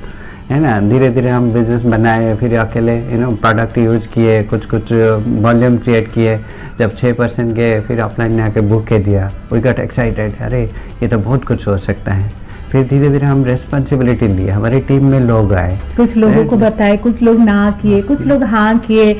है ना। धीरे धीरे हम बिजनेस बनाए, फिर अकेले प्रोडक्ट यूज किए, कुछ वॉल्यूम क्रिएट किए। जब 6% गए फिर अपलाइन ने आके बुक के दिया, वी गॉट एक्साइटेड, अरे ये तो बहुत कुछ हो सकता है। फिर धीरे धीरे हम रेस्पॉन्सिबिलिटी लिए, हमारी टीम में लोग आए, कुछ लोगों को बताए, कुछ लोग ना किए, कुछ लोग हाँ किए,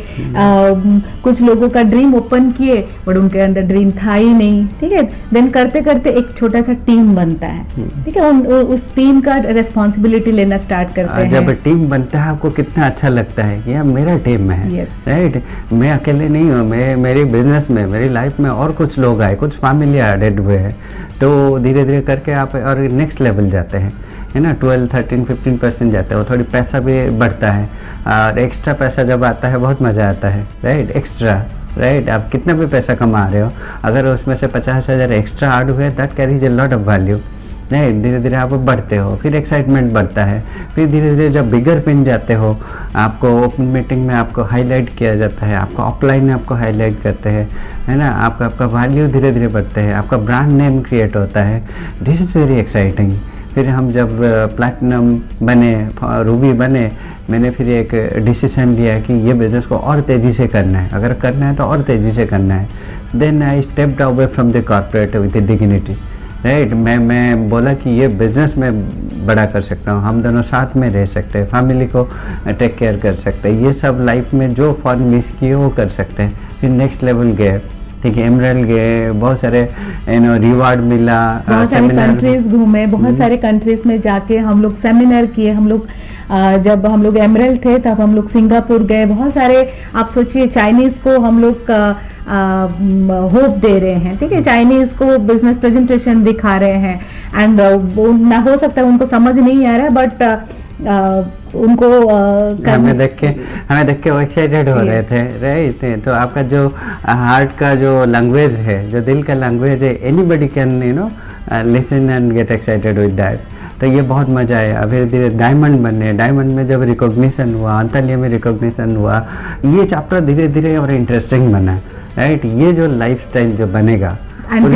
कुछ लोगों का ड्रीम ओपन किए बट उनके अंदर ड्रीम था ही नहीं, ठीक है। देन करते करते एक छोटा सा टीम बनता है, ठीक है, उस टीम का रेस्पॉन्सिबिलिटी लेना स्टार्ट करते हैं। जब टीम बनता है आपको कितना अच्छा लगता है कि यार मेरा टीम है, राइट, मैं अकेले नहीं हूँ, मेरी बिजनेस में, मेरी लाइफ में और कुछ लोग आए, कुछ फैमिली एडेड हुए हैं, तो धीरे धीरे करके आप और नेक्स्ट लेवल जाते हैं, है ना, 12, 13, 15% जाते हो, थोड़ी पैसा भी बढ़ता है और एक्स्ट्रा पैसा जब आता है बहुत मज़ा आता है, राइट, एक्स्ट्रा, राइट, आप कितना भी पैसा कमा रहे हो, अगर उसमें से 50,000 एक्स्ट्रा ऐड हुए that carries a lot of value, नहीं, धीरे धीरे आप बढ़ते हो, फिर एक्साइटमेंट बढ़ता है, फिर धीरे धीरे जब बिगर पिन जाते हो, आपको ओपन मीटिंग में आपको हाईलाइट किया जाता है, आपको ऑफलाइन में आपको हाईलाइट करते हैं, है ना, आपका वैल्यू धीरे धीरे बढ़ते हैं, आपका ब्रांड नेम क्रिएट होता है, दिस इज़ वेरी एक्साइटिंग। फिर हम जब प्लैटिनम बने, रूबी बने, मैंने फिर एक डिसीजन लिया कि ये बिज़नेस को और तेज़ी से करना है, अगर करना है तो और तेज़ी से करना है। Then I stepped away from the corporate with dignity, right, मैं बोला कि ये बिज़नेस में बड़ा कर सकता हूँ, हम दोनों साथ में रह सकते हैं, फैमिली को टेक केयर कर सकते हैं, ये सब लाइफ में जो फन मिस किए वो कर सकते हैं। फिर नेक्स्ट लेवल गए, ठीक है, एमरल्ड गए, बहुत सारे रिवार्ड मिला, बहुत सारे कंट्रीज घूमे, बहुत सारे कंट्रीज में जाके हम लोग सेमिनार किए, हम लोग जब हम लोग एमरल्ड थे तब हम लोग सिंगापुर गए, बहुत सारे, आप सोचिए चाइनीज को हम लोग होप दे रहे हैं, ठीक है, चाइनीज को बिजनेस प्रेजेंटेशन दिखा रहे हैं एंड ना हो सकता है उनको समझ नहीं आ रहा है बट उनको हमें देख के वो एक्साइटेड हो रहे थे, राइट, तो आपका जो हार्ट का जो लैंग्वेज है, जो दिल का लैंग्वेज है, anybody can listen and get excited with that, तो ये बहुत मज़ा आया। फिर धीरे डायमंड बने, डायमंड में जब रिकॉग्निशन हुआ, अंतलिया में रिकॉग्निशन हुआ, ये चैप्टर धीरे धीरे और इंटरेस्टिंग बना, राइट, ये जो लाइफस्टाइल जो बनेगा, एंड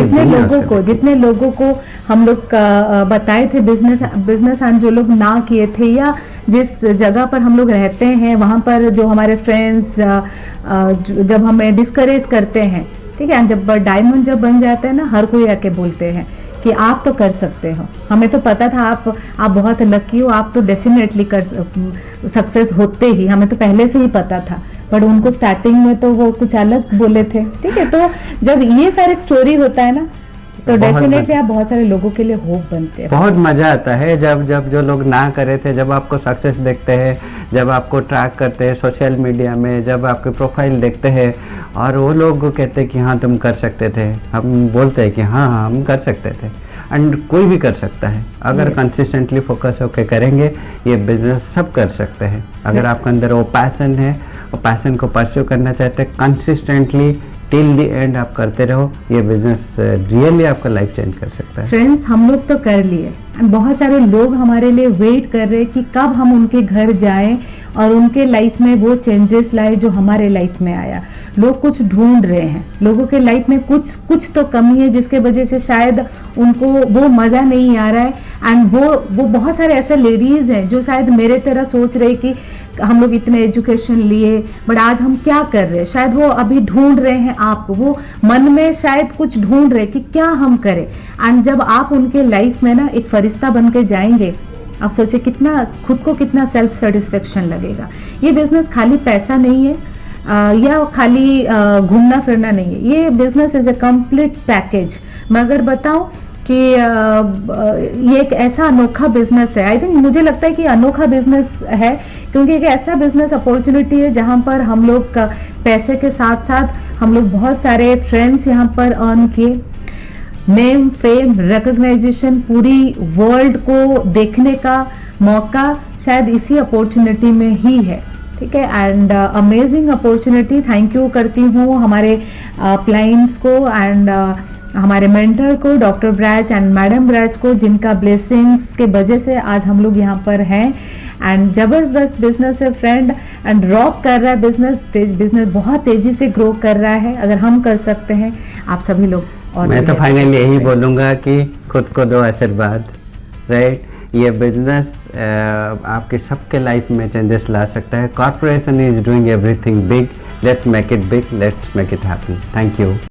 जितने लोगों को हम लोग बताए थे बिजनेस एंड जो लोग ना किए थे, या जिस जगह पर हम लोग रहते हैं वहाँ पर जो हमारे फ्रेंड्स जब हमें डिस्करेज करते हैं, ठीक है, जब डायमंड जब बन जाते हैं ना, हर कोई आके बोलते हैं कि आप तो कर सकते हो, हमें तो पता था आप बहुत लकी हो, आप तो डेफिनेटली कर सक्सेस होते ही, हमें तो पहले से ही पता था, पर उनको स्टार्टिंग में तो वो कुछ अलग बोले थे, ठीक है। तो जब ये सारी स्टोरी होता है ना, तो डेफिनेटली आप बहुत सारे लोगों के लिए होप बनते हैं। बहुत मजा आता है जब जो लोग ना करे थे, जब आपको सक्सेस देखते हैं, जब आपको ट्रैक करते हैं सोशल मीडिया में, जब आपके प्रोफाइल देखते हैं और वो लोग कहते हैं कि हाँ तुम कर सकते थे, हम बोलते हैं कि हाँ हम कर सकते थे, एंड कोई भी कर सकता है अगर कंसिस्टेंटली फोकस होकर करेंगे, ये बिजनेस सब कर सकते हैं। अगर आपके अंदर वो पैशन है, वो पैशन को परस्यू करना चाहते हैं, कंसिस्टेंटली टिल द एंड आप करते रहो, ये बिजनेस रियली आपका लाइफ चेंज कर सकता है। फ्रेंड्स, हम लोग तो कर लिए, बहुत सारे लोग हमारे लिए वेट कर रहे हैं कि कब हम उनके घर जाएं और उनके लाइफ में वो चेंजेस लाए जो हमारे लाइफ में आया। लोग कुछ ढूंढ रहे हैं, लोगों के लाइफ में कुछ तो कमी है जिसके वजह से शायद उनको वो मज़ा नहीं आ रहा है, एंड वो बहुत सारे ऐसे लेडीज़ हैं जो शायद मेरे तरह सोच रहे कि हम लोग इतने एजुकेशन लिए बट आज हम क्या कर रहे हैं, शायद वो अभी ढूंढ रहे हैं आपको, वो मन में शायद कुछ ढूंढ रहे कि क्या हम करें, एंड जब आप उनके लाइफ में ना एक फरिश्ता बन के जाएंगे, आप सोचे कितना खुद को कितना सेल्फ सेटिस्फेक्शन लगेगा। ये बिजनेस खाली पैसा नहीं है या खाली घूमना फिरना नहीं है, ये business is a complete package. मैं अगर बताऊं कि ये एक ऐसा अनोखा बिजनेस है, आई थिंक मुझे लगता है कि अनोखा बिजनेस है क्योंकि एक ऐसा बिजनेस अपॉर्चुनिटी है जहां पर हम लोग पैसे के साथ साथ हम लोग बहुत सारे फ्रेंड्स यहां पर अर्न किए, नेम फेम रिकॉग्नाइजेशन पूरी वर्ल्ड को देखने का मौका शायद इसी अपॉर्चुनिटी में ही है, ठीक है। And amazing opportunity, thank you करती हूँ हमारे क्लाइंट्स को एंड हमारे मेंटर को डॉक्टर ब्रैज एंड मैडम ब्रैज को, जिनका ब्लेसिंग्स के वजह से आज हम लोग यहाँ पर हैं। एंड जबरदस्त बिजनेस है फ्रेंड, एंड रॉक कर रहा है बिजनेस बहुत तेजी से ग्रो कर रहा है। अगर हम कर सकते हैं, आप सभी लोग। और मैं तो फाइनली यही बोलूँगा कि खुद को दो आशीर्वाद, राइट। ये बिजनेस आपके सबके लाइफ में चेंजेस ला सकता है। Corporation is doing everything big, let's make it big, let's make it happen. Thank you.